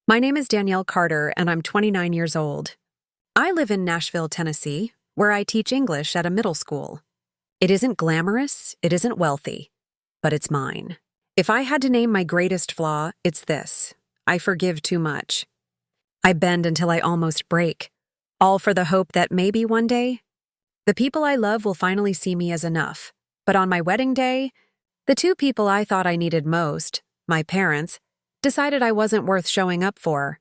My name is Danielle Carter, and I'm 29 years old. I live in Nashville, Tennessee, where I teach English at a middle school. It isn't glamorous, it isn't wealthy, but it's mine. If I had to name my greatest flaw, it's this: I forgive too much. I bend until I almost break, all for the hope that maybe one day, the people I love will finally see me as enough. But on my wedding day, the two people I thought I needed most, my parents, decided I wasn't worth showing up for.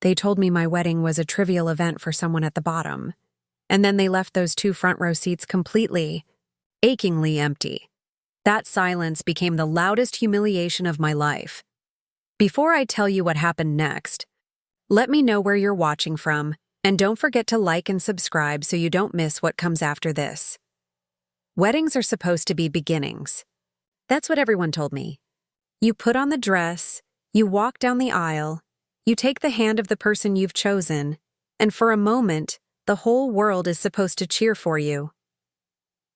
They told me my wedding was a trivial event for someone at the bottom, and then they left those two front row seats completely, achingly empty. That silence became the loudest humiliation of my life. Before I tell you what happened next, let me know where you're watching from, and don't forget to like and subscribe so you don't miss what comes after this. Weddings are supposed to be beginnings. That's what everyone told me. You put on the dress, you walk down the aisle, you take the hand of the person you've chosen, and for a moment, the whole world is supposed to cheer for you.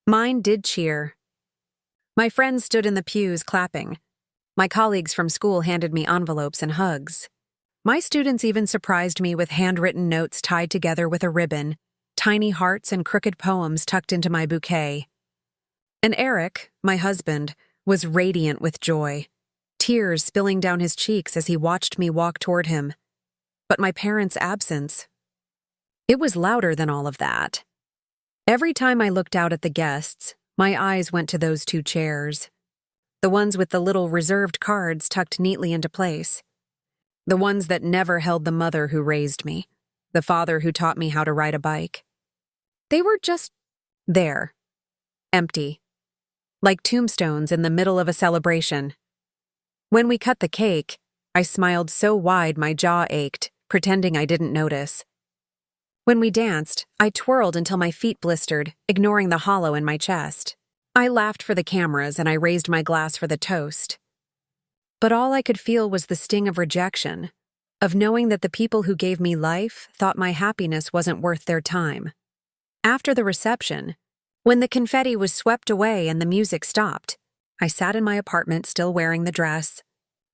Mine did cheer. My friends stood in the pews clapping. My colleagues from school handed me envelopes and hugs. My students even surprised me with handwritten notes tied together with a ribbon, tiny hearts and crooked poems tucked into my bouquet. And Eric, my husband, was radiant with joy, tears spilling down his cheeks as he watched me walk toward him. But my parents' absence, it was louder than all of that. Every time I looked out at the guests, my eyes went to those two chairs. The ones with the little reserved cards tucked neatly into place. The ones that never held the mother who raised me, the father who taught me how to ride a bike. They were just there, empty, like tombstones in the middle of a celebration. When we cut the cake, I smiled so wide my jaw ached, pretending I didn't notice. When we danced, I twirled until my feet blistered, ignoring the hollow in my chest. I laughed for the cameras and I raised my glass for the toast. But all I could feel was the sting of rejection, of knowing that the people who gave me life thought my happiness wasn't worth their time. After the reception, when the confetti was swept away and the music stopped, I sat in my apartment still wearing the dress.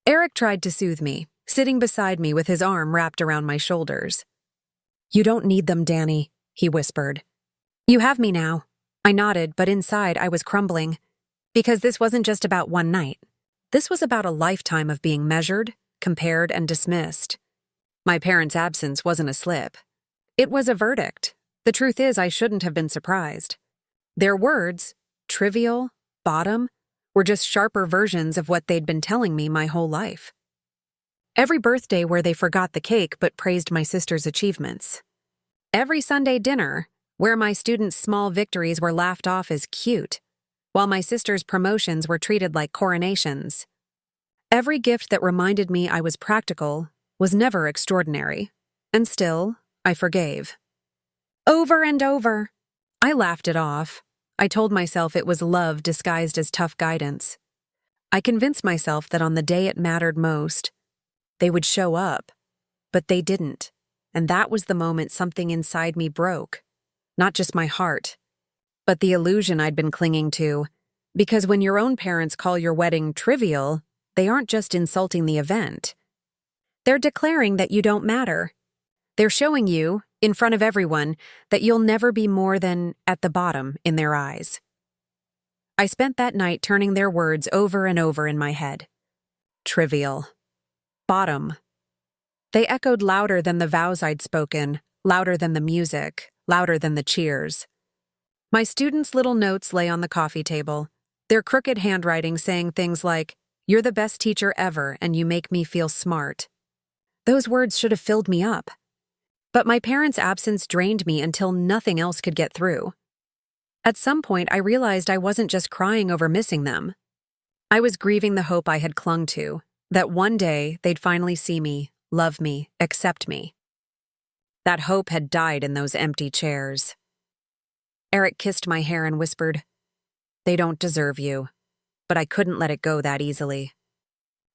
Eric tried to soothe me, sitting beside me with his arm wrapped around my shoulders. "You don't need them, Danny," he whispered. "You have me now." I nodded, but inside I was crumbling. Because this wasn't just about one night. This was about a lifetime of being measured, compared, and dismissed. My parents' absence wasn't a slip. It was a verdict. The truth is, I shouldn't have been surprised. Their words, trivial, bottom, were just sharper versions of what they'd been telling me my whole life. Every birthday where they forgot the cake but praised my sister's achievements. Every Sunday dinner where my students' small victories were laughed off as cute, while my sister's promotions were treated like coronations. Every gift that reminded me I was practical was never extraordinary, and still, I forgave. Over and over. I laughed it off. I told myself it was love disguised as tough guidance. I convinced myself that on the day it mattered most, they would show up, but they didn't, and that was the moment something inside me broke. Not just my heart, but the illusion I'd been clinging to, because when your own parents call your wedding trivial, they aren't just insulting the event. They're declaring that you don't matter. They're showing you, in front of everyone, that you'll never be more than at the bottom in their eyes. I spent that night turning their words over and over in my head. Trivial. Bottom. They echoed louder than the vows I'd spoken, louder than the music, louder than the cheers. My students' little notes lay on the coffee table, their crooked handwriting saying things like, "You're the best teacher ever and you make me feel smart." Those words should have filled me up. But my parents' absence drained me until nothing else could get through. At some point, I realized I wasn't just crying over missing them. I was grieving the hope I had clung to, that one day they'd finally see me, love me, accept me. That hope had died in those empty chairs. Eric kissed my hair and whispered, "They don't deserve you." But I couldn't let it go that easily.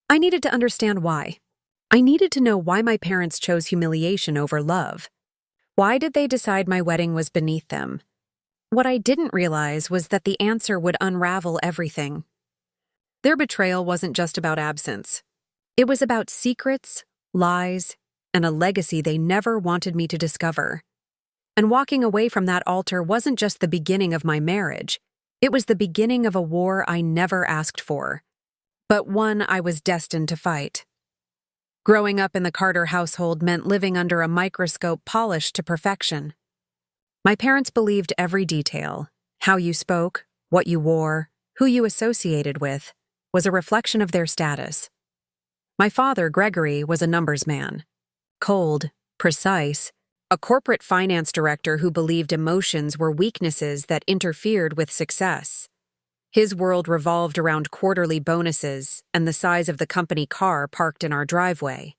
I needed to understand why. I needed to know why my parents chose humiliation over love. Why did they decide my wedding was beneath them? What I didn't realize was that the answer would unravel everything. Their betrayal wasn't just about absence. It was about secrets, lies, and a legacy they never wanted me to discover. And walking away from that altar wasn't just the beginning of my marriage, it was the beginning of a war I never asked for, but one I was destined to fight. Growing up in the Carter household meant living under a microscope polished to perfection. My parents believed every detail: how you spoke, what you wore, who you associated with, was a reflection of their status. My father, Gregory, was a numbers man. Cold, precise, a corporate finance director who believed emotions were weaknesses that interfered with success. His world revolved around quarterly bonuses and the size of the company car parked in our driveway.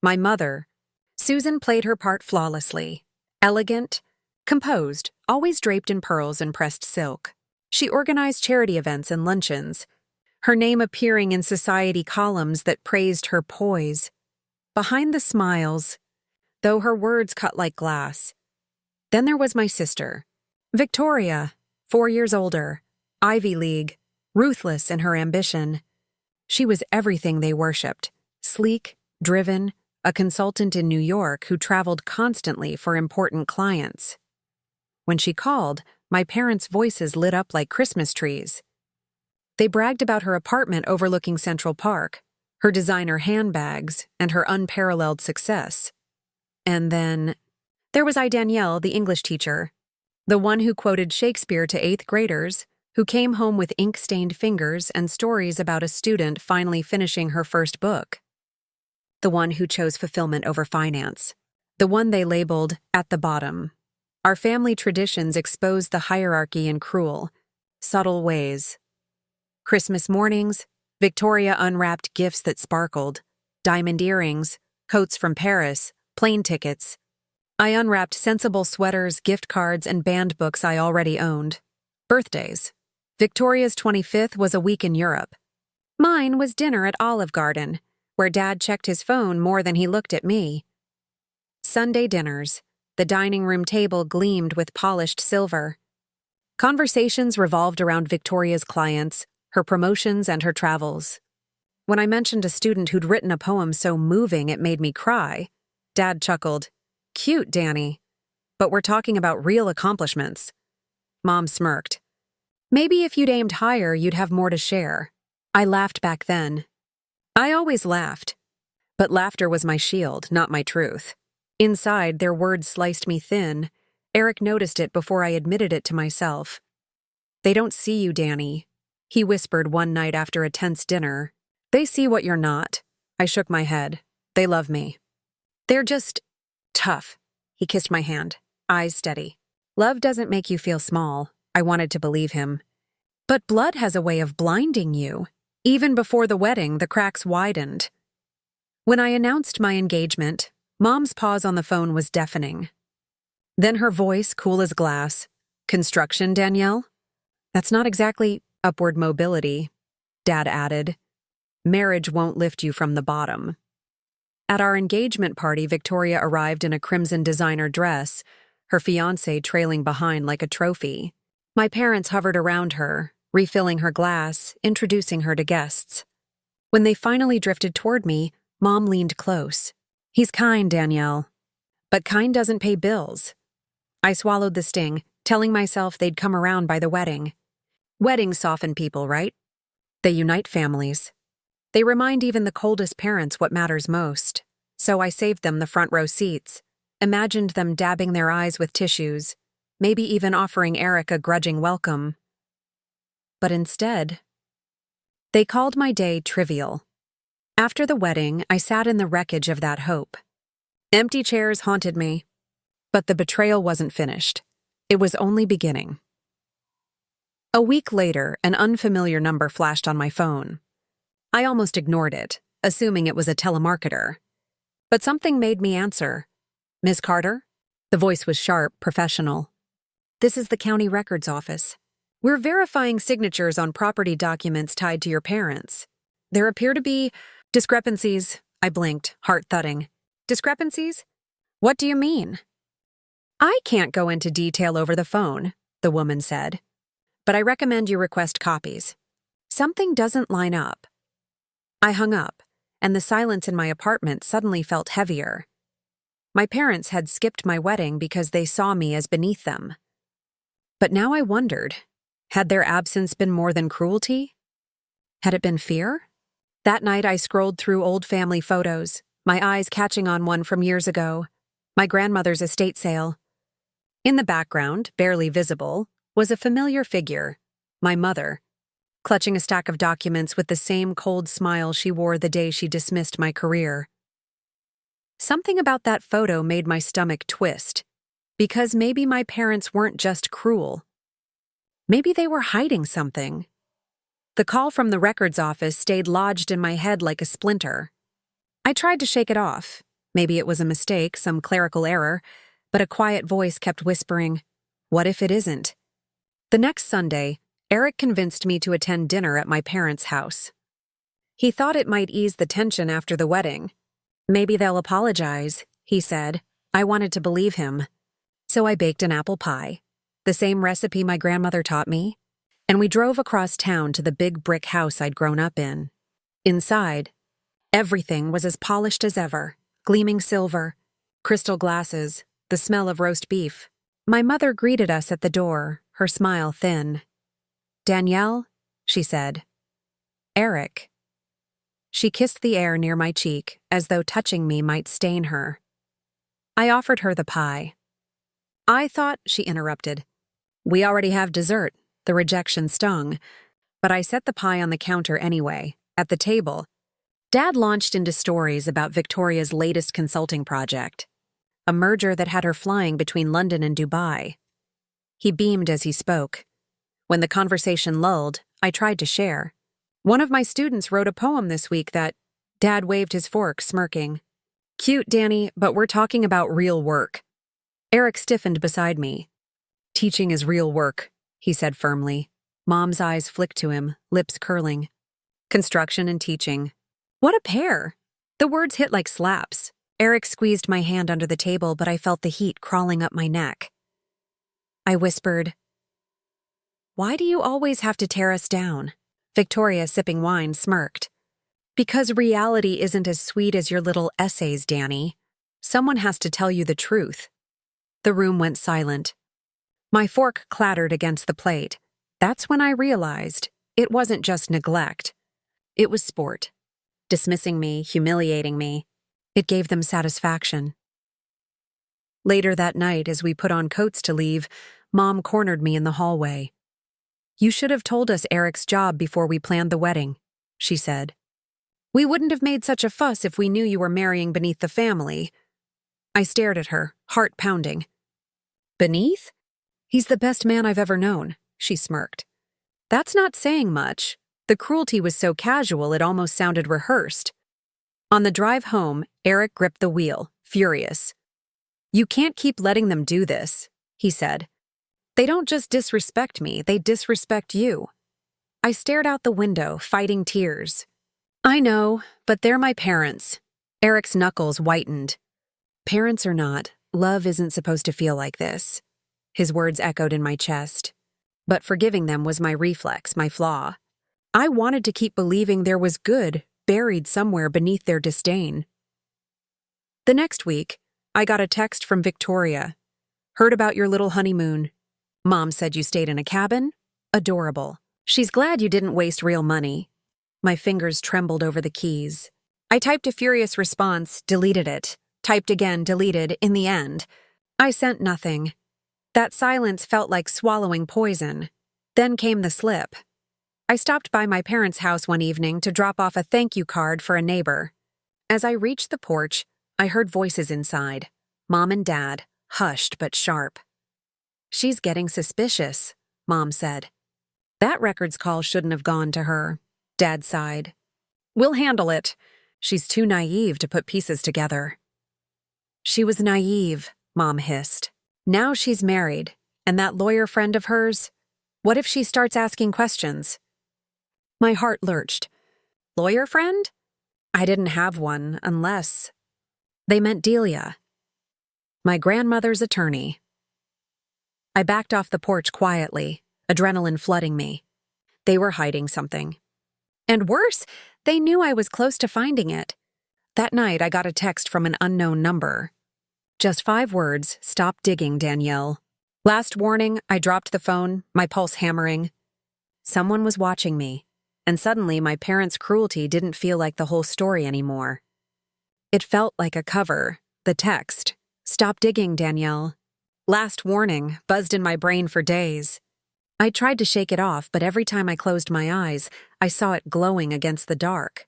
My mother, Susan, played her part flawlessly. Elegant, composed, always draped in pearls and pressed silk. She organized charity events and luncheons, her name appearing in society columns that praised her poise. Behind the smiles, though her words cut like glass. Then there was my sister, Victoria, 4 years older, Ivy League, ruthless in her ambition. She was everything they worshipped: sleek, driven, a consultant in New York who traveled constantly for important clients. When she called, my parents' voices lit up like Christmas trees. They bragged about her apartment overlooking Central Park, her designer handbags, and her unparalleled success. And then there was Danielle, the English teacher, the one who quoted Shakespeare to 8th graders, who came home with ink-stained fingers and stories about a student finally finishing her first book. The one who chose fulfillment over finance. The one they labeled at the bottom. Our family traditions exposed the hierarchy in cruel, subtle ways. Christmas mornings, Victoria unwrapped gifts that sparkled: diamond earrings, coats from Paris, plane tickets. I unwrapped sensible sweaters, gift cards, and band books I already owned. Birthdays. Victoria's 25th was a week in Europe. Mine was dinner at Olive Garden, where Dad checked his phone more than he looked at me. Sunday dinners. The dining room table gleamed with polished silver. Conversations revolved around Victoria's clients, her promotions, and her travels. When I mentioned a student who'd written a poem so moving it made me cry, Dad chuckled. "Cute, Danny. But we're talking about real accomplishments." Mom smirked. "Maybe if you'd aimed higher, you'd have more to share." I laughed back then. I always laughed. But laughter was my shield, not my truth. Inside, their words sliced me thin. Eric noticed it before I admitted it to myself. "They don't see you, Danny," he whispered one night after a tense dinner. "They see what you're not." I shook my head. "They love me. They're just tough." He kissed my hand, eyes steady. "Love doesn't make you feel small." I wanted to believe him. "But blood has a way of blinding you." Even before the wedding, the cracks widened. When I announced my engagement, Mom's pause on the phone was deafening. Then her voice, cool as glass. "Construction, Danielle?" "That's not exactly upward mobility," Dad added. "Marriage won't lift you from the bottom." At our engagement party, Victoria arrived in a crimson designer dress, her fiancé trailing behind like a trophy. My parents hovered around her, refilling her glass, introducing her to guests. When they finally drifted toward me, Mom leaned close. "He's kind, Danielle. But kind doesn't pay bills." I swallowed the sting, telling myself they'd come around by the wedding. Weddings soften people, right? They unite families. They remind even the coldest parents what matters most. So I saved them the front row seats, imagined them dabbing their eyes with tissues, maybe even offering Eric a grudging welcome. But instead, they called my day trivial. After the wedding, I sat in the wreckage of that hope. Empty chairs haunted me. But the betrayal wasn't finished. It was only beginning. A week later, an unfamiliar number flashed on my phone. I almost ignored it, assuming it was a telemarketer. But something made me answer. "Miss Carter?" The voice was sharp, professional. "This is the county records office. We're verifying signatures on property documents tied to your parents. There appear to be discrepancies." I blinked, heart thudding. "Discrepancies? What do you mean?" "I can't go into detail over the phone," the woman said. "But I recommend you request copies. Something doesn't line up." I hung up, and the silence in my apartment suddenly felt heavier. My parents had skipped my wedding because they saw me as beneath them. But now I wondered, had their absence been more than cruelty? Had it been fear? That night I scrolled through old family photos, my eyes catching on one from years ago, my grandmother's estate sale. In the background, barely visible, was a familiar figure, my mother, clutching a stack of documents with the same cold smile she wore the day she dismissed my career. Something about that photo made my stomach twist, because maybe my parents weren't just cruel. Maybe they were hiding something. The call from the records office stayed lodged in my head like a splinter. I tried to shake it off. Maybe it was a mistake, some clerical error, but a quiet voice kept whispering, "What if it isn't?" The next Sunday, Eric convinced me to attend dinner at my parents' house. He thought it might ease the tension after the wedding. "Maybe they'll apologize," he said. I wanted to believe him. So I baked an apple pie, the same recipe my grandmother taught me, and we drove across town to the big brick house I'd grown up in. Inside, everything was as polished as ever, gleaming silver, crystal glasses, the smell of roast beef. My mother greeted us at the door, her smile thin. "Danielle," she said. "Eric." She kissed the air near my cheek, as though touching me might stain her. I offered her the pie. "I thought," she interrupted. "We already have dessert." The rejection stung, but I set the pie on the counter anyway. At the table, Dad launched into stories about Victoria's latest consulting project, a merger that had her flying between London and Dubai. He beamed as he spoke. When the conversation lulled, I tried to share. "One of my students wrote a poem this week that—" Dad waved his fork, smirking. "Cute, Danny, but we're talking about real work." Eric stiffened beside me. "Teaching is real work," he said firmly. Mom's eyes flicked to him, lips curling. Construction and teaching. What a pair! The words hit like slaps. Eric squeezed my hand under the table, but I felt the heat crawling up my neck. I whispered, "Why do you always have to tear us down?" Victoria, sipping wine, smirked. "Because reality isn't as sweet as your little essays, Danny. Someone has to tell you the truth." The room went silent. My fork clattered against the plate. That's when I realized it wasn't just neglect. It was sport. Dismissing me, humiliating me. It gave them satisfaction. Later that night, as we put on coats to leave, Mom cornered me in the hallway. "You should have told us Eric's job before we planned the wedding," she said. "We wouldn't have made such a fuss if we knew you were marrying beneath the family." I stared at her, heart pounding. "Beneath? He's the best man I've ever known," she smirked. "That's not saying much. The cruelty was so casual it almost sounded rehearsed." On the drive home, Eric gripped the wheel, furious. "You can't keep letting them do this," he said. "They don't just disrespect me, they disrespect you." I stared out the window, fighting tears. "I know, but they're my parents." Eric's knuckles whitened. "Parents or not, love isn't supposed to feel like this." His words echoed in my chest. But forgiving them was my reflex, my flaw. I wanted to keep believing there was good buried somewhere beneath their disdain. The next week, I got a text from Victoria. "Heard about your little honeymoon. Mom said you stayed in a cabin? Adorable. She's glad you didn't waste real money." My fingers trembled over the keys. I typed a furious response, deleted it. Typed again, deleted, in the end. I sent nothing. That silence felt like swallowing poison. Then came the slip. I stopped by my parents' house one evening to drop off a thank you card for a neighbor. As I reached the porch, I heard voices inside. Mom and Dad, hushed but sharp. "She's getting suspicious," Mom said. "That records call shouldn't have gone to her," Dad sighed. "We'll handle it. She's too naive to put pieces together." "She was naive," Mom hissed. "Now she's married, and that lawyer friend of hers, what if she starts asking questions?" My heart lurched. Lawyer friend? I didn't have one unless they meant Delia, my grandmother's attorney. I backed off the porch quietly, adrenaline flooding me. They were hiding something. And worse, they knew I was close to finding it. That night, I got a text from an unknown number. Just 5 words, "Stop digging, Danielle." Last warning, I dropped the phone, my pulse hammering. Someone was watching me, and suddenly my parents' cruelty didn't feel like the whole story anymore. It felt like a cover, the text, "Stop digging, Danielle." Last warning buzzed in my brain for days. I tried to shake it off, but every time I closed my eyes, I saw it glowing against the dark.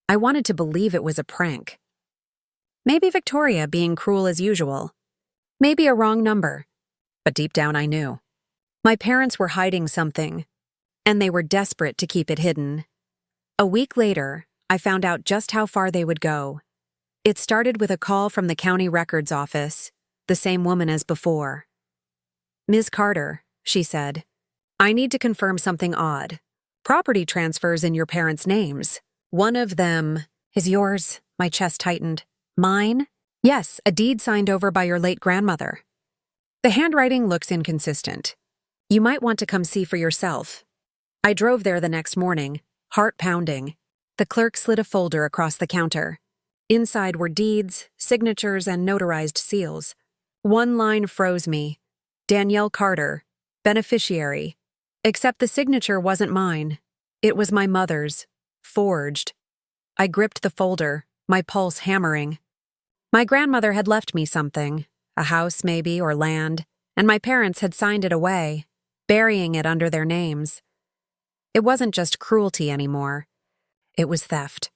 I wanted to believe it was a prank. Maybe Victoria being cruel as usual. Maybe a wrong number. But deep down I knew. My parents were hiding something, and they were desperate to keep it hidden. A week later, I found out just how far they would go. It started with a call from the county records office, the same woman as before. "Ms. Carter," she said, "I need to confirm something odd. Property transfers in your parents' names. One of them is yours." My chest tightened. "Mine?" "Yes, a deed signed over by your late grandmother. The handwriting looks inconsistent. You might want to come see for yourself." I drove there the next morning, heart pounding. The clerk slid a folder across the counter. Inside were deeds, signatures, and notarized seals. One line froze me. "Danielle Carter, beneficiary." Except the signature wasn't mine. It was my mother's, forged. I gripped the folder, my pulse hammering. My grandmother had left me something, a house maybe, or land, and my parents had signed it away, burying it under their names. It wasn't just cruelty anymore. It was theft.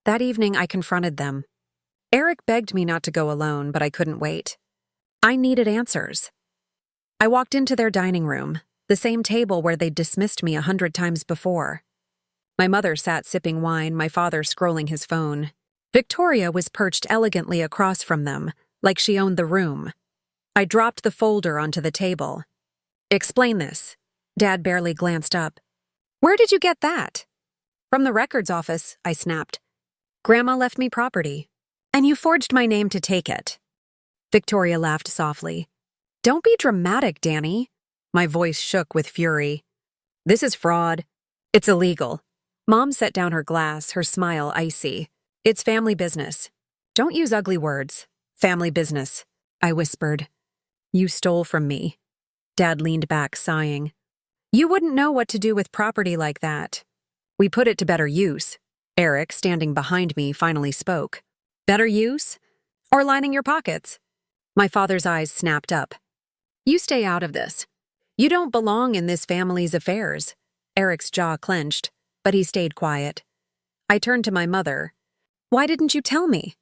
That evening I confronted them. Eric begged me not to go alone, but I couldn't wait. I needed answers. I walked into their dining room, the same table where they'd dismissed me 100 times before. My mother sat sipping wine, my father scrolling his phone. Victoria was perched elegantly across from them, like she owned the room. I dropped the folder onto the table. "Explain this." Dad barely glanced up. "Where did you get that?" "From the records office," I snapped. "Grandma left me property, and you forged my name to take it." Victoria laughed softly. "Don't be dramatic, Danny." My voice shook with fury. "This is fraud. It's illegal." Mom set down her glass, her smile icy. "It's family business. Don't use ugly words. Family business," I whispered. "You stole from me." Dad leaned back, sighing. "You wouldn't know what to do with property like that. We put it to better use." Eric, standing behind me, finally spoke. "Better use? Or lining your pockets?" My father's eyes snapped up. "You stay out of this. You don't belong in this family's affairs." Eric's jaw clenched, but he stayed quiet. I turned to my mother. "Why didn't you tell me?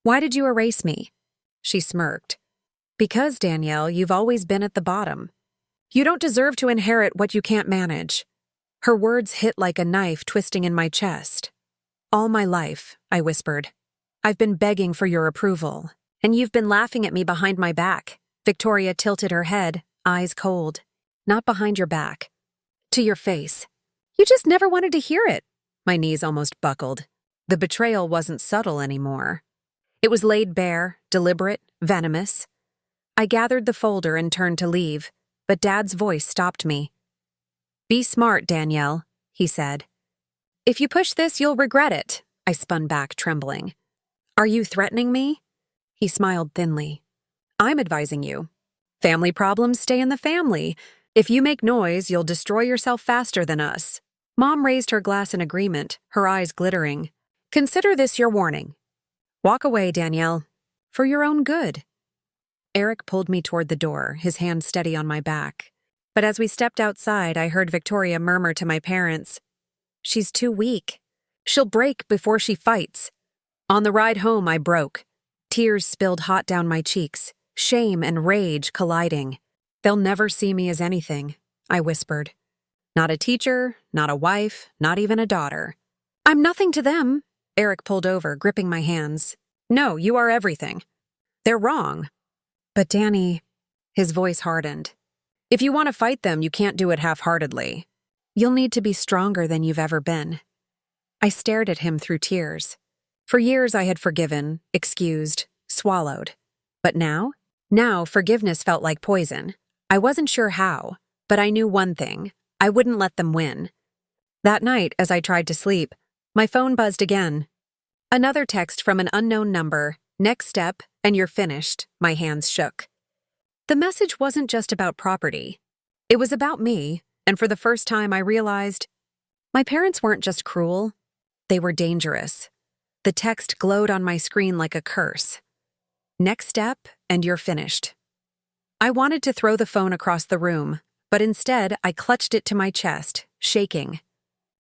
Why did you erase me?" She smirked. "Because, Danielle, you've always been at the bottom. You don't deserve to inherit what you can't manage." Her words hit like a knife twisting in my chest. "All my life," I whispered, "I've been begging for your approval, and you've been laughing at me behind my back." Victoria tilted her head, eyes cold. "Not behind your back. To your face. You just never wanted to hear it." My knees almost buckled. The betrayal wasn't subtle anymore. It was laid bare, deliberate, venomous. I gathered the folder and turned to leave, but Dad's voice stopped me. "Be smart, Danielle," he said. "If you push this, you'll regret it." I spun back, trembling. "Are you threatening me?" He smiled thinly. "I'm advising you. Family problems stay in the family. If you make noise, you'll destroy yourself faster than us." Mom raised her glass in agreement, her eyes glittering. "Consider this your warning. Walk away, Danielle. For your own good." Eric pulled me toward the door, his hand steady on my back. But as we stepped outside, I heard Victoria murmur to my parents, "She's too weak. She'll break before she fights." On the ride home, I broke. Tears spilled hot down my cheeks, shame and rage colliding. "They'll never see me as anything," I whispered. "Not a teacher, not a wife, not even a daughter." "I'm nothing to them." Eric pulled over, gripping my hands. "No, you are everything. They're wrong." "But Danny," his voice hardened. "If you want to fight them, you can't do it half-heartedly. You'll need to be stronger than you've ever been." I stared at him through tears. For years I had forgiven, excused, swallowed. But now? Now forgiveness felt like poison. I wasn't sure how, but I knew one thing. I wouldn't let them win. That night, as I tried to sleep, My phone buzzed again. Another text from an unknown number. Next step, and you're finished. My hands shook. The message wasn't just about property. It was about me, and for the first time I realized my parents weren't just cruel, they were dangerous. The text glowed on my screen like a curse. Next step, and you're finished. I wanted to throw the phone across the room, but instead I clutched it to my chest, shaking.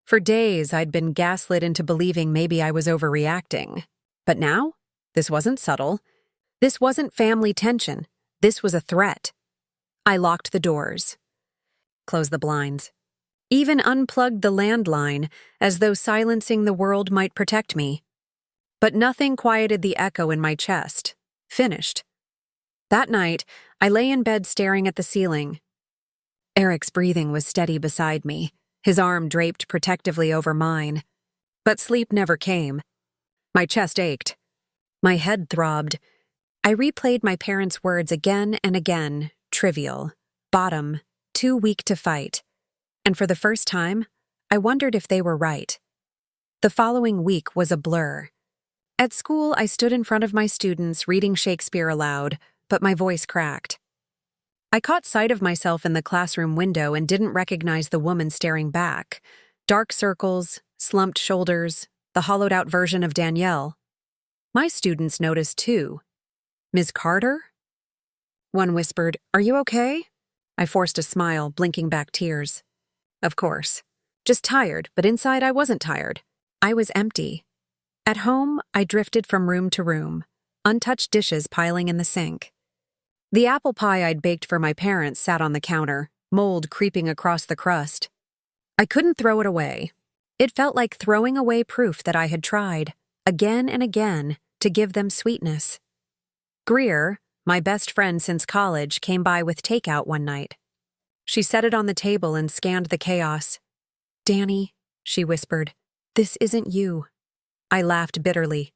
For days I'd been gaslit into believing maybe I was overreacting. But now, this wasn't subtle. This wasn't family tension. This was a threat. I locked the doors, closed the blinds, even unplugged the landline as though silencing the world might protect me. But nothing quieted the echo in my chest. Finished. That night, I lay in bed staring at the ceiling. Eric's breathing was steady beside me, his arm draped protectively over mine. But sleep never came. My chest ached. My head throbbed. I replayed my parents' words again and again, trivial, bottom, too weak to fight. And for the first time, I wondered if they were right. The following week was a blur. At school, I stood in front of my students reading Shakespeare aloud, but my voice cracked. I caught sight of myself in the classroom window and didn't recognize the woman staring back. Dark circles, slumped shoulders, the hollowed-out version of Danielle. My students noticed too. Ms. Carter? One whispered, "Are you okay?" I forced a smile, blinking back tears. Of course. Just tired, but inside I wasn't tired. I was empty. At home, I drifted from room to room, untouched dishes piling in the sink. The apple pie I'd baked for my parents sat on the counter, mold creeping across the crust. I couldn't throw it away. It felt like throwing away proof that I had tried, again and again, to give them sweetness. Greer, my best friend since college, came by with takeout one night. She set it on the table and scanned the chaos. "Danny," she whispered, "this isn't you." I laughed bitterly.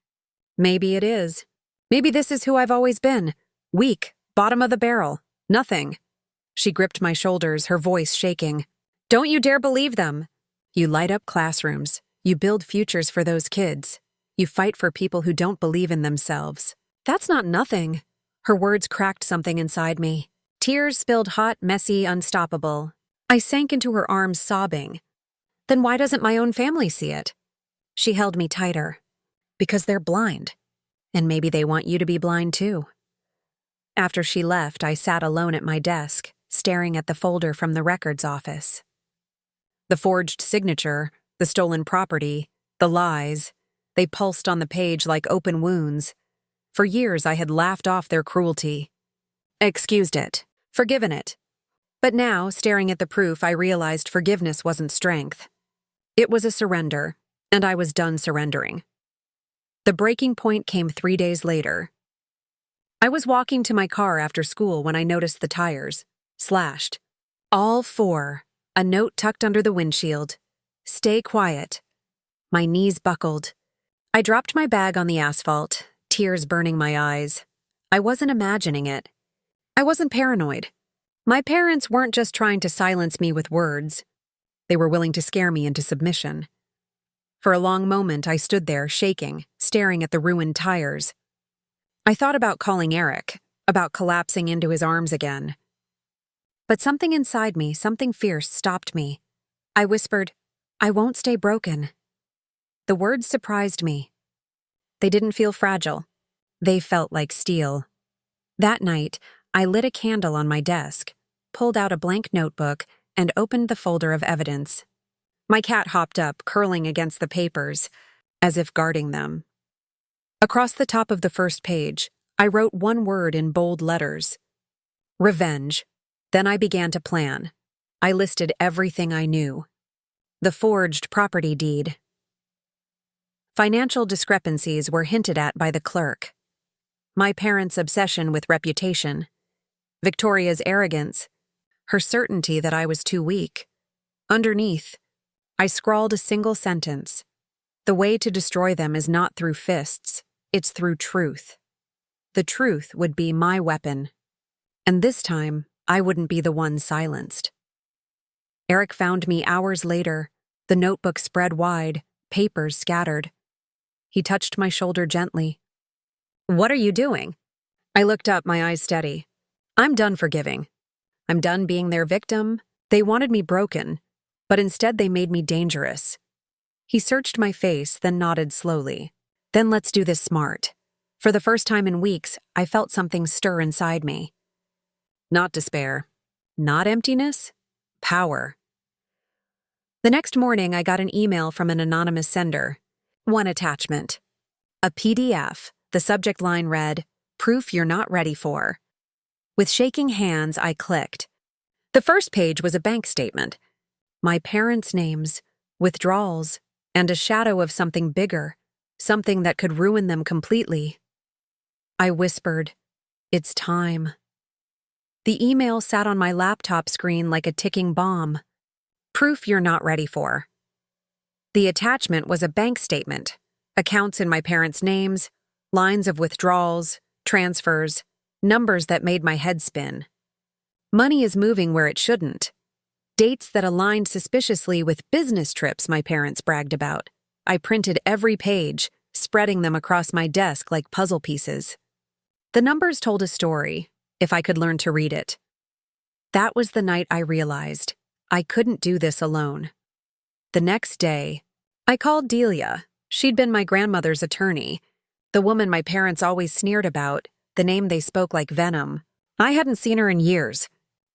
Maybe it is. Maybe this is who I've always been. Weak, bottom of the barrel, nothing. She gripped my shoulders, her voice shaking. "Don't you dare believe them. You light up classrooms. You build futures for those kids. You fight for people who don't believe in themselves. That's not nothing." Her words cracked something inside me. Tears spilled hot, messy, unstoppable. I sank into her arms, sobbing. Then why doesn't my own family see it? She held me tighter. Because they're blind. And maybe they want you to be blind too. After she left, I sat alone at my desk, staring at the folder from the records office. The forged signature, the stolen property, the lies, they pulsed on the page like open wounds. For years I had laughed off their cruelty. Excused it. Forgiven it. But now, staring at the proof, I realized forgiveness wasn't strength. It was a surrender, and I was done surrendering. The breaking point came 3 days later. I was walking to my car after school when I noticed the tires. Slashed. All 4. A note tucked under the windshield. "Stay quiet." My knees buckled. I dropped my bag on the asphalt, tears burning my eyes. I wasn't imagining it. I wasn't paranoid. My parents weren't just trying to silence me with words. They were willing to scare me into submission. For a long moment, I stood there, shaking, staring at the ruined tires. I thought about calling Eric, about collapsing into his arms again. But something inside me, something fierce, stopped me. I whispered, "I won't stay broken." The words surprised me. They didn't feel fragile. They felt like steel. That night, I lit a candle on my desk, pulled out a blank notebook, and opened the folder of evidence. My cat hopped up, curling against the papers, as if guarding them. Across the top of the first page, I wrote one word in bold letters. Revenge. Then I began to plan. I listed everything I knew. The forged property deed. Financial discrepancies were hinted at by the clerk. My parents' obsession with reputation. Victoria's arrogance. Her certainty that I was too weak. Underneath, I scrawled a single sentence. The way to destroy them is not through fists, it's through truth. The truth would be my weapon. And this time, I wouldn't be the one silenced. Eric found me hours later, the notebook spread wide, papers scattered. He touched my shoulder gently. "What are you doing?" I looked up, my eyes steady. "I'm done forgiving. I'm done being their victim. They wanted me broken, but instead they made me dangerous." He searched my face, then nodded slowly. "Then let's do this smart." For the first time in weeks, I felt something stir inside me. Not despair. Not emptiness. Power. The next morning, I got an email from an anonymous sender. One attachment. A PDF. The subject line read, "Proof you're not ready for." With shaking hands, I clicked. The first page was a bank statement. My parents' names, withdrawals, and a shadow of something bigger, something that could ruin them completely. I whispered, "It's time." The email sat on my laptop screen like a ticking bomb. Proof you're not ready for. The attachment was a bank statement, accounts in my parents' names, lines of withdrawals, transfers, numbers that made my head spin. Money is moving where it shouldn't. Dates that aligned suspiciously with business trips my parents bragged about. I printed every page, spreading them across my desk like puzzle pieces. The numbers told a story, if I could learn to read it. That was the night I realized I couldn't do this alone. The next day, I called Delia. She'd been my grandmother's attorney, the woman my parents always sneered about, the name they spoke like venom. I hadn't seen her in years,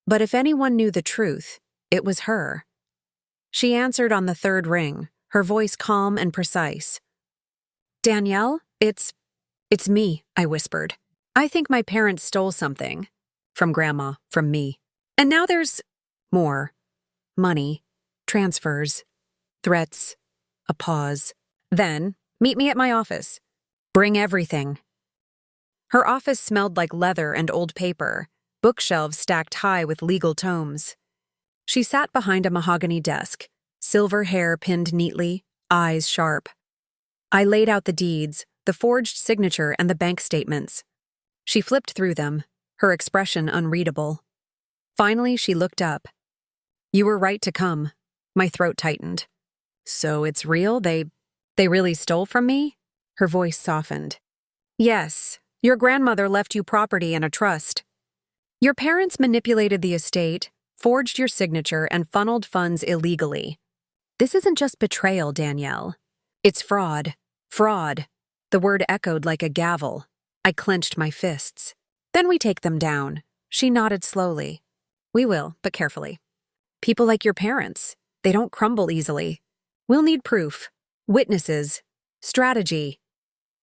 but if anyone knew the truth, it was her. She answered on the third ring, her voice calm and precise. "Danielle, it's me," I whispered. "I think my parents stole something. From Grandma, from me. And now there's more. Money, transfers, threats, a pause. Then, meet me at my office. Bring everything." Her office smelled like leather and old paper, bookshelves stacked high with legal tomes. She sat behind a mahogany desk, silver hair pinned neatly, eyes sharp. I laid out the deeds, the forged signature, and the bank statements. She flipped through them, her expression unreadable. Finally, she looked up. "You were right to come." My throat tightened. "So it's real? They really stole from me?" Her voice softened. "Yes, your grandmother left you property and a trust. Your parents manipulated the estate, forged your signature, and funneled funds illegally. This isn't just betrayal, Danielle. It's fraud. Fraud." The word echoed like a gavel. I clenched my fists. "Then we take them down." She nodded slowly. "We will, but carefully. People like your parents, they don't crumble easily. We'll need proof, witnesses, strategy."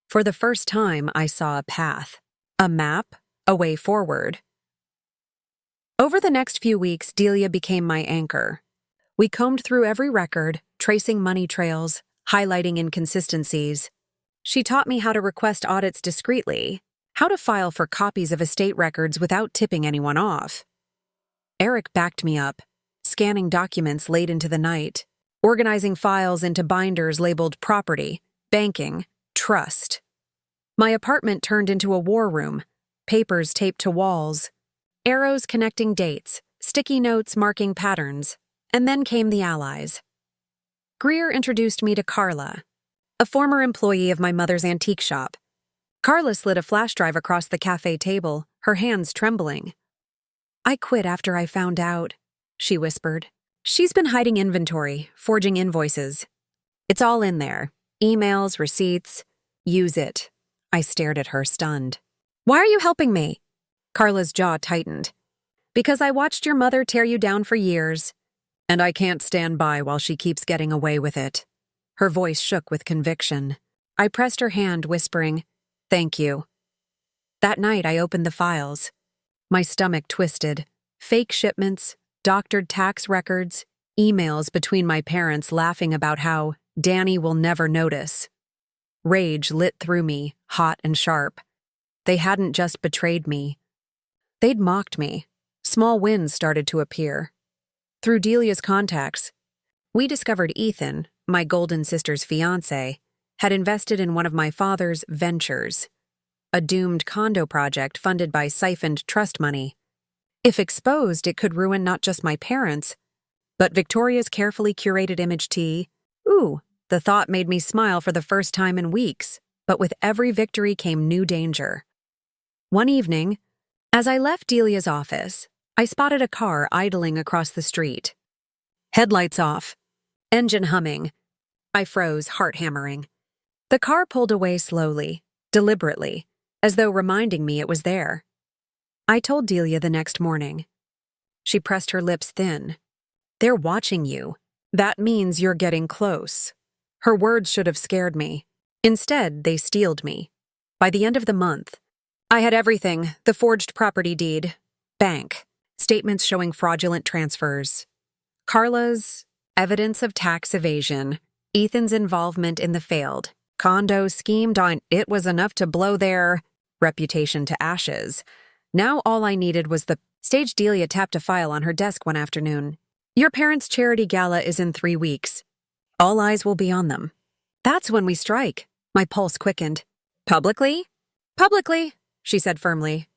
For the first time, I saw a path, a map, a way forward. Over the next few weeks, Delia became my anchor. We combed through every record, tracing money trails, highlighting inconsistencies. She taught me how to request audits discreetly, how to file for copies of estate records without tipping anyone off. Eric backed me up, scanning documents late into the night, organizing files into binders labeled property, banking, trust. My apartment turned into a war room, papers taped to walls, arrows connecting dates, sticky notes marking patterns, and then came the allies. Greer introduced me to Carla, a former employee of my mother's antique shop. Carla slid a flash drive across the cafe table, her hands trembling. "I quit after I found out," she whispered. "She's been hiding inventory, forging invoices. It's all in there. Emails, receipts. Use it." I stared at her, stunned. "Why are you helping me?" Carla's jaw tightened. "Because I watched your mother tear you down for years, and I can't stand by while she keeps getting away with it." Her voice shook with conviction. I pressed her hand, whispering, "Thank you." That night, I opened the files. My stomach twisted. Fake shipments, doctored tax records, emails between my parents laughing about how Danny will never notice. Rage lit through me, hot and sharp. They hadn't just betrayed me. They'd mocked me. Small wins started to appear. Through Delia's contacts, we discovered Ethan, my golden sister's fiancé, had invested in one of my father's ventures, a doomed condo project funded by siphoned trust money. If exposed, it could ruin not just my parents, but Victoria's carefully curated image tea. Ooh, The thought made me smile for the first time in weeks, but with every victory came new danger. One evening, as I left Delia's office, I spotted a car idling across the street. Headlights off, engine humming. I froze, heart hammering. The car pulled away slowly, deliberately, as though reminding me it was there. I told Delia the next morning. She pressed her lips thin. "They're watching you. That means you're getting close." Her words should have scared me. Instead, they steeled me. By the end of the month, I had everything: the forged property deed, bank, statements showing fraudulent transfers, Carla's evidence of tax evasion, Ethan's involvement in the failed condo scheme. It was enough to blow their reputation to ashes. Now all I needed was the stage. Delia tapped a file on her desk one afternoon. "Your parents' charity gala is in 3 weeks. All eyes will be on them." "That's when we strike." My pulse quickened. "Publicly?" "Publicly," she said firmly.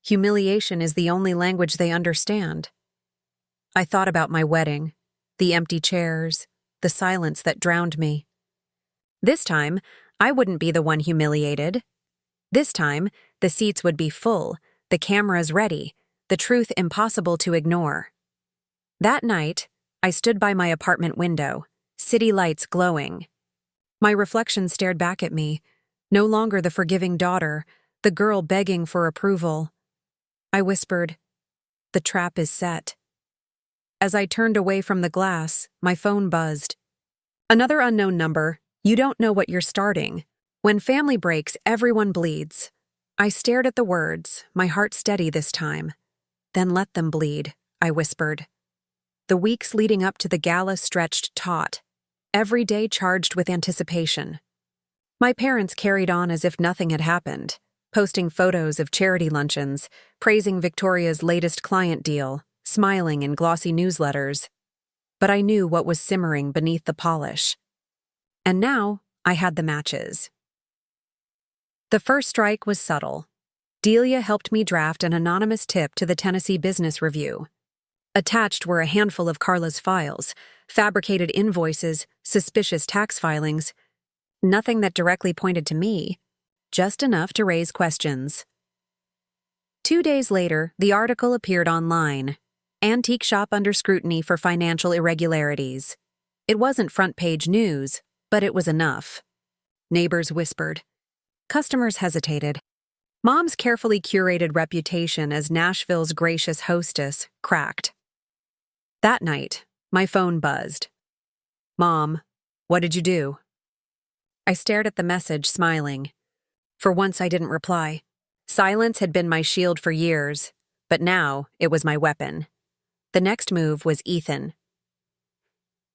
Humiliation is the only language they understand. I thought about my wedding, the empty chairs, the silence that drowned me. This time, I wouldn't be the one humiliated. This time, the seats would be full, the cameras ready, the truth impossible to ignore. That night, I stood by my apartment window, city lights glowing. My reflection stared back at me, no longer the forgiving daughter, the girl begging for approval. I whispered, "The trap is set." As I turned away from the glass, my phone buzzed. Another unknown number. "You don't know what you're starting. When family breaks, everyone bleeds." I stared at the words, my heart steady this time. "Then let them bleed," I whispered. The weeks leading up to the gala stretched taut, every day charged with anticipation. My parents carried on as if nothing had happened, posting photos of charity luncheons, praising Victoria's latest client deal, smiling in glossy newsletters. But I knew what was simmering beneath the polish. And now, I had the matches. The first strike was subtle. Delia helped me draft an anonymous tip to the Tennessee Business Review. Attached were a handful of Carla's files, fabricated invoices, suspicious tax filings. Nothing that directly pointed to me, just enough to raise questions. 2 days later, the article appeared online. "Antique shop under scrutiny for financial irregularities." It wasn't front-page news, but it was enough. Neighbors whispered. Customers hesitated. Mom's carefully curated reputation as Nashville's gracious hostess cracked. That night, my phone buzzed. "Mom, what did you do?" I stared at the message, smiling. For once, I didn't reply. Silence had been my shield for years, but now it was my weapon. The next move was Ethan.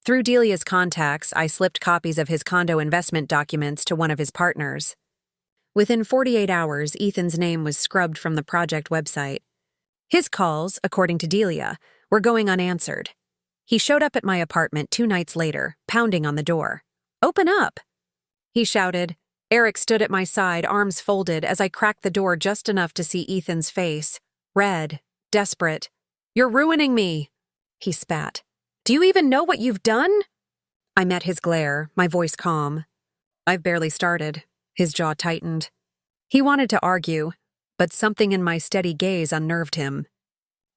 Through Delia's contacts, I slipped copies of his condo investment documents to one of his partners. Within 48 hours, Ethan's name was scrubbed from the project website. His calls, according to Delia, were going unanswered. He showed up at my apartment 2 nights later, pounding on the door. "Open up!" he shouted. Eric stood at my side, arms folded, as I cracked the door just enough to see Ethan's face. Red, desperate. "You're ruining me," he spat. "Do you even know what you've done?" I met his glare, my voice calm. "I've barely started." His jaw tightened. He wanted to argue, but something in my steady gaze unnerved him.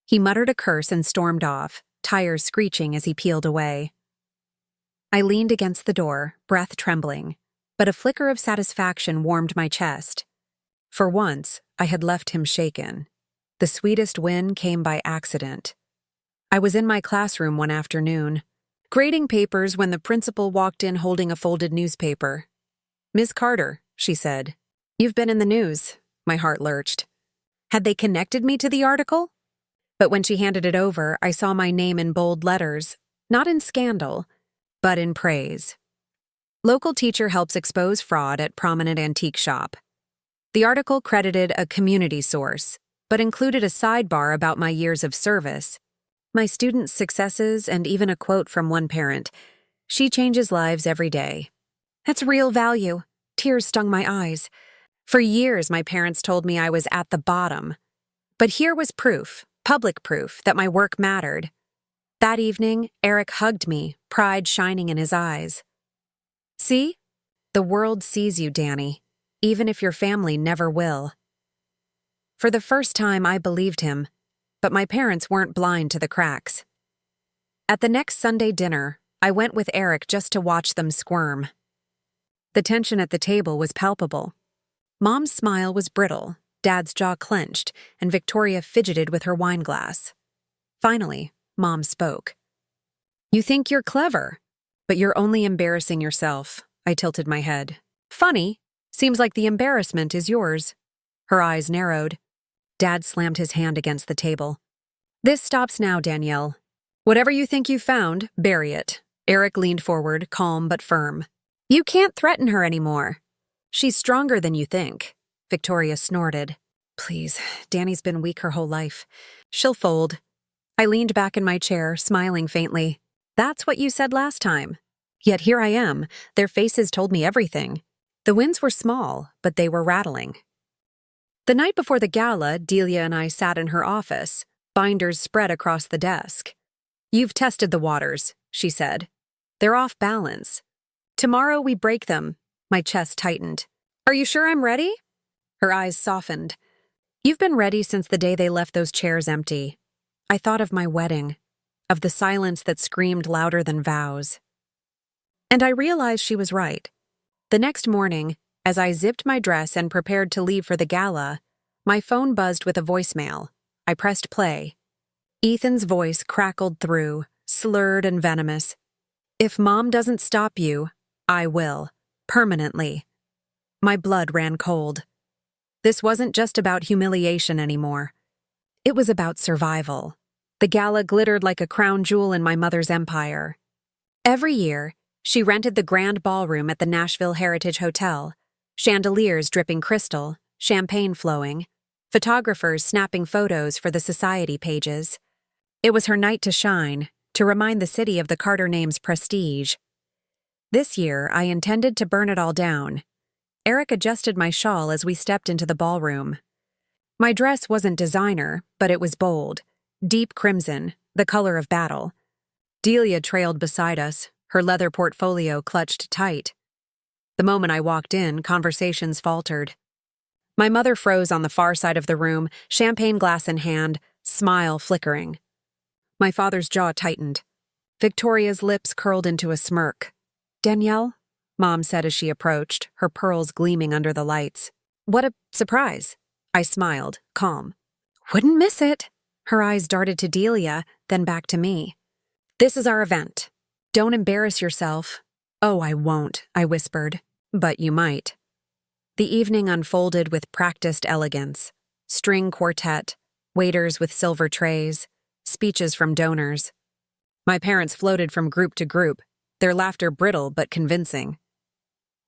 He muttered a curse and stormed off, tires screeching as he peeled away. I leaned against the door, breath trembling, but a flicker of satisfaction warmed my chest. For once, I had left him shaken. The sweetest win came by accident. I was in my classroom one afternoon, grading papers when the principal walked in holding a folded newspaper. "Miss Carter," she said. "You've been in the news." My heart lurched. Had they connected me to the article? But when she handed it over, I saw my name in bold letters, not in scandal, but in praise. Local teacher helps expose fraud at prominent antique shop. The article credited a community source, but included a sidebar about my years of service, my students' successes, and even a quote from one parent. "She changes lives every day." That's real value. Tears stung my eyes. For years, my parents told me I was at the bottom. But here was proof, public proof, that my work mattered. That evening, Eric hugged me, pride shining in his eyes. See? The world sees you, Danny, even if your family never will. For the first time, I believed him, but my parents weren't blind to the cracks. At the next Sunday dinner, I went with Eric just to watch them squirm. The tension at the table was palpable. Mom's smile was brittle, Dad's jaw clenched, and Victoria fidgeted with her wine glass. Finally, Mom spoke. "You think you're clever, but you're only embarrassing yourself." I tilted my head. "Funny. Seems like the embarrassment is yours." Her eyes narrowed. Dad slammed his hand against the table. "This stops now, Danielle. Whatever you think you found, bury it." Eric leaned forward, calm but firm. "You can't threaten her anymore. She's stronger than you think." Victoria snorted. "Please, Danny's been weak her whole life. She'll fold." I leaned back in my chair, smiling faintly. "That's what you said last time. Yet here I am. Their faces told me everything. The winds were small, but they were rattling." The night before the gala, Delia and I sat in her office, binders spread across the desk. "You've tested the waters," she said. "They're off balance. Tomorrow we break them." My chest tightened. "Are you sure I'm ready?" Her eyes softened. "You've been ready since the day they left those chairs empty." I thought of my wedding, of the silence that screamed louder than vows. And I realized she was right. The next morning, as I zipped my dress and prepared to leave for the gala, my phone buzzed with a voicemail. I pressed play. Ethan's voice crackled through, slurred and venomous. "If Mom doesn't stop you, I will. Permanently." My blood ran cold. This wasn't just about humiliation anymore. It was about survival. The gala glittered like a crown jewel in my mother's empire. Every year, she rented the grand ballroom at the Nashville Heritage Hotel, chandeliers dripping crystal, champagne flowing, photographers snapping photos for the society pages. It was her night to shine, to remind the city of the Carter name's prestige. This year, I intended to burn it all down. Eric adjusted my shawl as we stepped into the ballroom. My dress wasn't designer, but it was bold. Deep crimson, the color of battle. Delia trailed beside us, her leather portfolio clutched tight. The moment I walked in, conversations faltered. My mother froze on the far side of the room, champagne glass in hand, smile flickering. My father's jaw tightened. Victoria's lips curled into a smirk. "Danielle?" Mom said as she approached, her pearls gleaming under the lights. "What a surprise." I smiled, calm. "Wouldn't miss it." Her eyes darted to Delia, then back to me. "This is our event. Don't embarrass yourself." "Oh, I won't," I whispered. "But you might." The evening unfolded with practiced elegance. String quartet, waiters with silver trays, speeches from donors. My parents floated from group to group, their laughter brittle but convincing.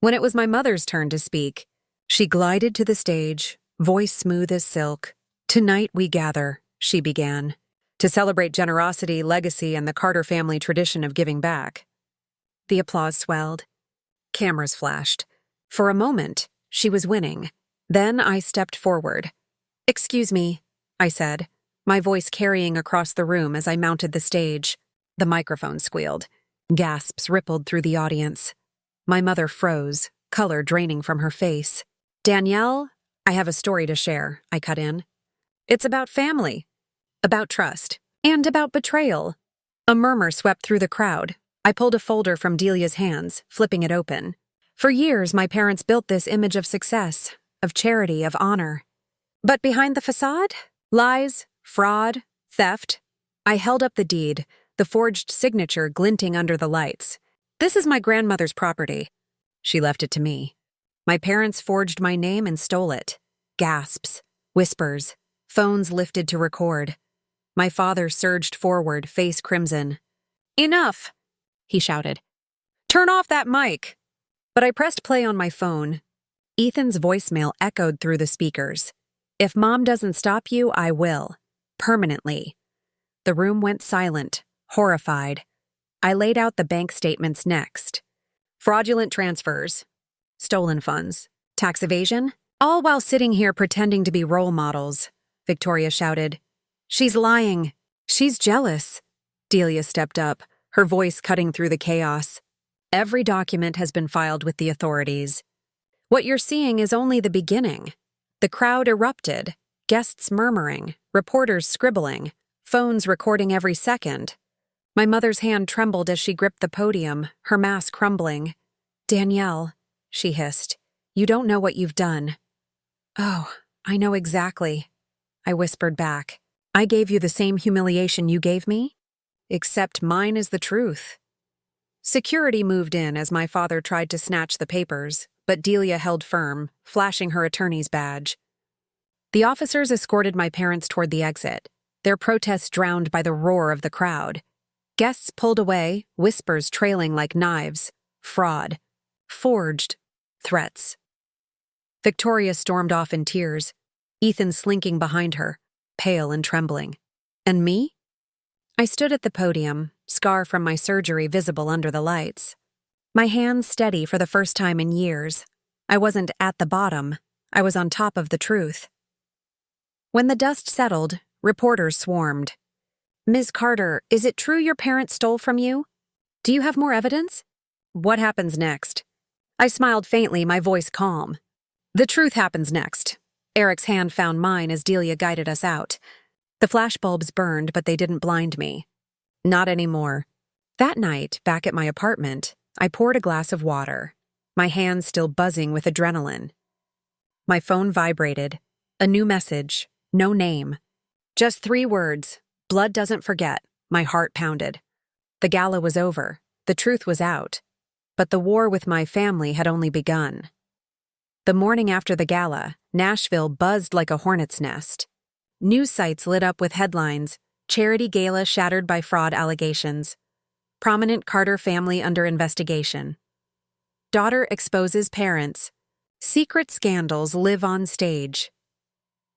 When it was my mother's turn to speak, she glided to the stage, voice smooth as silk. "Tonight we gather," she began, "to celebrate generosity, legacy, and the Carter family tradition of giving back." The applause swelled. Cameras flashed. For a moment, she was winning. Then I stepped forward. "Excuse me," I said, my voice carrying across the room as I mounted the stage. The microphone squealed. Gasps rippled through the audience. My mother froze, color draining from her face. "Danielle, I have a story to share," I cut in. "It's about family, about trust, and about betrayal." A murmur swept through the crowd. I pulled a folder from Delia's hands, flipping it open. For years, my parents built this image of success, of charity, of honor. But behind the facade? Lies, fraud, theft. I held up the deed, the forged signature glinting under the lights. "This is my grandmother's property." She left it to me. My parents forged my name and stole it. Gasps, whispers, phones lifted to record. My father surged forward, face crimson. "Enough!" he shouted. "Turn off that mic!" But I pressed play on my phone. Ethan's voicemail echoed through the speakers. "If Mom doesn't stop you, I will. Permanently." The room went silent, horrified. I laid out the bank statements next. Fraudulent transfers, stolen funds, tax evasion, all while sitting here pretending to be role models. Victoria shouted. "She's lying. She's jealous." Delia stepped up, her voice cutting through the chaos. Every document has been filed with the authorities. What you're seeing is only the beginning. The crowd erupted, guests murmuring, reporters scribbling, phones recording every second. My mother's hand trembled as she gripped the podium, her mass crumbling. "Danielle," she hissed, "you don't know what you've done." "Oh, I know exactly," I whispered back. "I gave you the same humiliation you gave me? Except mine is the truth." Security moved in as my father tried to snatch the papers, but Delia held firm, flashing her attorney's badge. The officers escorted my parents toward the exit, their protests drowned by the roar of the crowd. Guests pulled away, whispers trailing like knives. Fraud. Forged. Threats. Victoria stormed off in tears, Ethan slinking behind her, pale and trembling. And me? I stood at the podium, scar from my surgery visible under the lights. My hands steady for the first time in years. I wasn't at the bottom, I was on top of the truth. When the dust settled, reporters swarmed. "Ms. Carter, is it true your parents stole from you? Do you have more evidence? What happens next?" I smiled faintly, my voice calm. "The truth happens next." Eric's hand found mine as Delia guided us out. The flashbulbs burned, but they didn't blind me. Not anymore. That night, back at my apartment, I poured a glass of water, my hands still buzzing with adrenaline. My phone vibrated. A new message, no name. Just 3 words. Blood doesn't forget. My heart pounded. The gala was over. The truth was out. But the war with my family had only begun. The morning after the gala, Nashville buzzed like a hornet's nest. News sites lit up with headlines, "Charity Gala Shattered by Fraud Allegations," "Prominent Carter Family Under Investigation," "Daughter Exposes Parents," "Secret Scandals Live on Stage."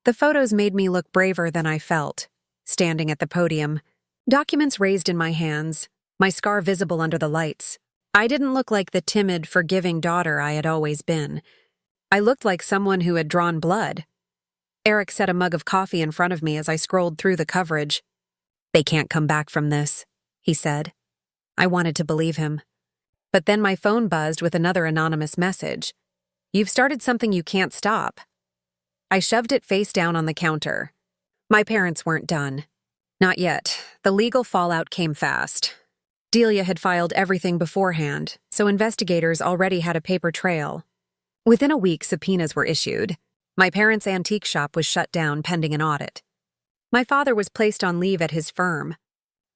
The photos made me look braver than I felt, standing at the podium, documents raised in my hands, my scar visible under the lights. I didn't look like the timid, forgiving daughter I had always been. I looked like someone who had drawn blood. Eric set a mug of coffee in front of me as I scrolled through the coverage. "They can't come back from this," he said. I wanted to believe him. But then my phone buzzed with another anonymous message. "You've started something you can't stop." I shoved it face down on the counter. My parents weren't done. Not yet. The legal fallout came fast. Delia had filed everything beforehand, so investigators already had a paper trail. Within a week, subpoenas were issued. My parents' antique shop was shut down pending an audit. My father was placed on leave at his firm.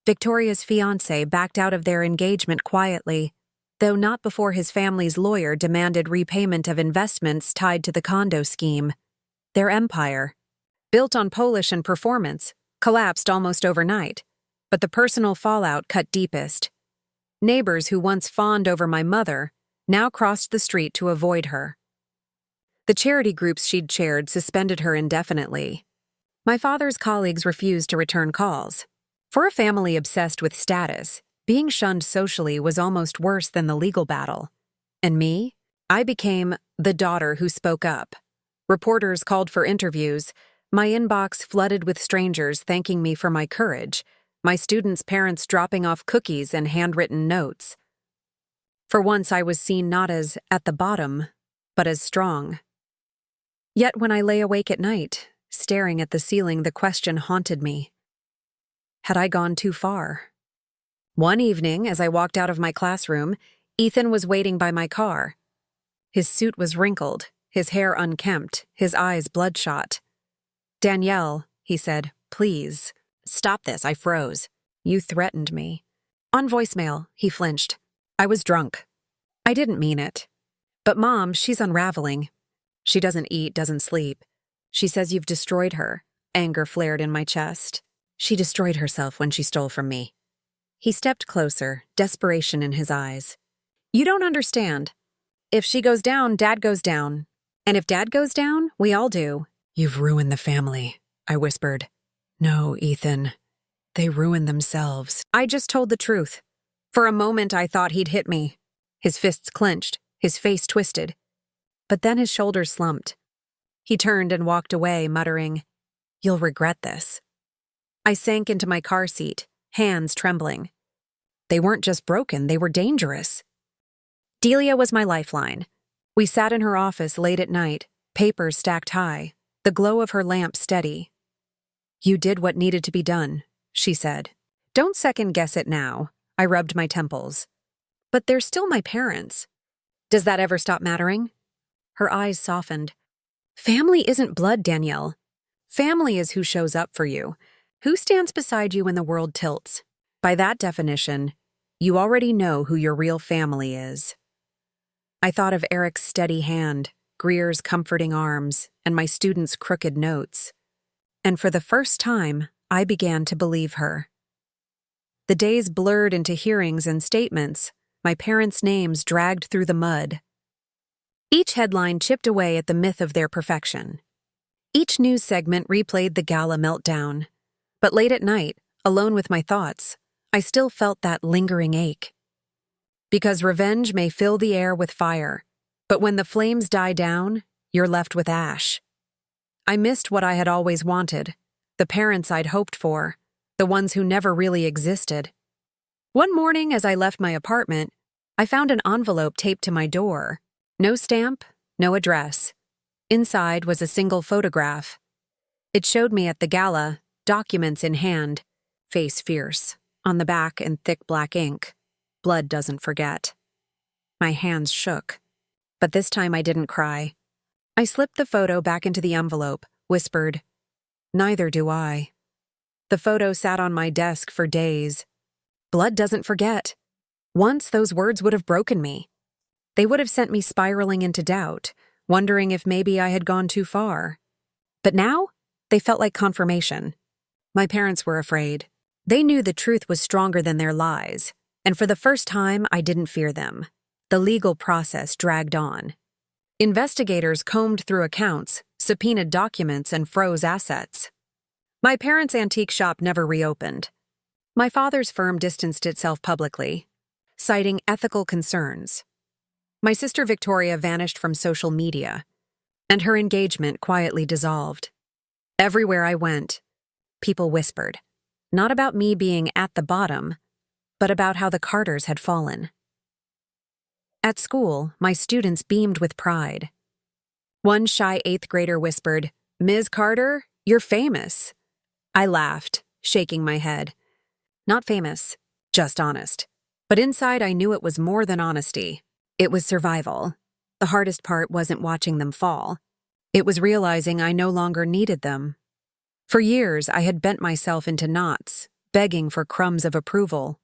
Victoria's fiancé backed out of their engagement quietly, though not before his family's lawyer demanded repayment of investments tied to the condo scheme. Their empire, built on polish and performance, collapsed almost overnight, but the personal fallout cut deepest. Neighbors who once fawned over my mother now crossed the street to avoid her. The charity groups she'd chaired suspended her indefinitely. My father's colleagues refused to return calls. For a family obsessed with status, being shunned socially was almost worse than the legal battle. And me? I became the daughter who spoke up. Reporters called for interviews. My inbox flooded with strangers thanking me for my courage, my students' parents dropping off cookies and handwritten notes. For once I was seen not as at the bottom, but as strong. Yet when I lay awake at night, staring at the ceiling, the question haunted me. Had I gone too far? One evening, as I walked out of my classroom, Ethan was waiting by my car. His suit was wrinkled, his hair unkempt, his eyes bloodshot. "Danielle," he said, "please, stop this." I froze. "You threatened me." On voicemail, he flinched. I was drunk. I didn't mean it. "But Mom, she's unraveling. She doesn't eat, doesn't sleep. She says you've destroyed her." Anger flared in my chest. "She destroyed herself when she stole from me." He stepped closer, desperation in his eyes. "You don't understand. If she goes down, Dad goes down. And if Dad goes down, we all do." "You've ruined the family," I whispered. "No, Ethan. They ruined themselves." I just told the truth. For a moment, I thought he'd hit me. His fists clenched, his face twisted. But then his shoulders slumped. He turned and walked away, muttering, "You'll regret this." I sank into my car seat, hands trembling. They weren't just broken, they were dangerous. Delia was my lifeline. We sat in her office late at night, papers stacked high, the glow of her lamp steady. "You did what needed to be done," she said. "Don't second-guess it now." I rubbed my temples. "But they're still my parents. Does that ever stop mattering?" Her eyes softened. "Family isn't blood, Danielle. Family is who shows up for you, who stands beside you when the world tilts. By that definition, you already know who your real family is." I thought of Eric's steady hand, Greer's comforting arms, and my students' crooked notes. And for the first time, I began to believe her. The days blurred into hearings and statements, my parents' names dragged through the mud. Each headline chipped away at the myth of their perfection. Each news segment replayed the gala meltdown. But late at night, alone with my thoughts, I still felt that lingering ache. Because revenge may fill the air with fire, but when the flames die down, you're left with ash. I missed what I had always wanted, the parents I'd hoped for, the ones who never really existed. One morning as I left my apartment, I found an envelope taped to my door. No stamp, no address. Inside was a single photograph. It showed me at the gala, documents in hand, face fierce, on the back in thick black ink. Blood doesn't forget. My hands shook, but this time I didn't cry. I slipped the photo back into the envelope, whispered, "Neither do I." The photo sat on my desk for days. Blood doesn't forget. Once those words would have broken me. They would have sent me spiraling into doubt, wondering if maybe I had gone too far. But now, they felt like confirmation. My parents were afraid. They knew the truth was stronger than their lies, and for the first time, I didn't fear them. The legal process dragged on. Investigators combed through accounts, subpoenaed documents, and froze assets. My parents' antique shop never reopened. My father's firm distanced itself publicly, citing ethical concerns. My sister Victoria vanished from social media, and her engagement quietly dissolved. Everywhere I went, people whispered, not about me being at the bottom, but about how the Carters had fallen. At school, my students beamed with pride. One shy 8th grader whispered, "Ms. Carter, you're famous." I laughed, shaking my head. Not famous, just honest. But inside I knew it was more than honesty. It was survival. The hardest part wasn't watching them fall. It was realizing I no longer needed them. For years, I had bent myself into knots, begging for crumbs of approval.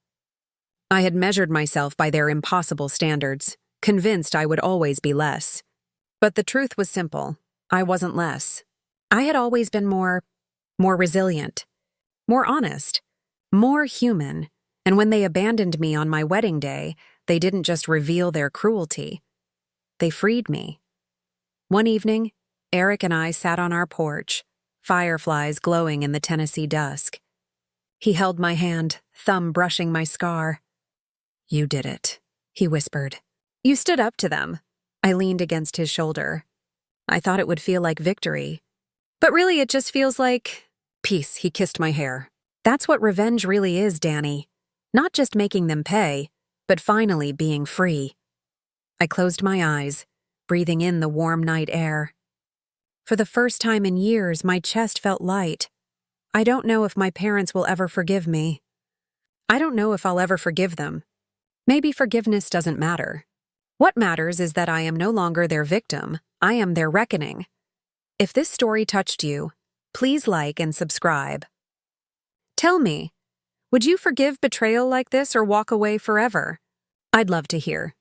I had measured myself by their impossible standards, convinced I would always be less. But the truth was simple. I wasn't less. I had always been more resilient, more honest, more human, and when they abandoned me on my wedding day, they didn't just reveal their cruelty. They freed me. One evening, Eric and I sat on our porch, fireflies glowing in the Tennessee dusk. He held my hand, thumb brushing my scar. "You did it," he whispered. "You stood up to them." I leaned against his shoulder. I thought it would feel like victory. But really it just feels like peace. He kissed my hair. "That's what revenge really is, Danny. Not just making them pay, but finally being free." I closed my eyes, breathing in the warm night air. For the first time in years, my chest felt light. I don't know if my parents will ever forgive me. I don't know if I'll ever forgive them. Maybe forgiveness doesn't matter. What matters is that I am no longer their victim. I am their reckoning. If this story touched you, please like and subscribe. Tell me, would you forgive betrayal like this or walk away forever? I'd love to hear.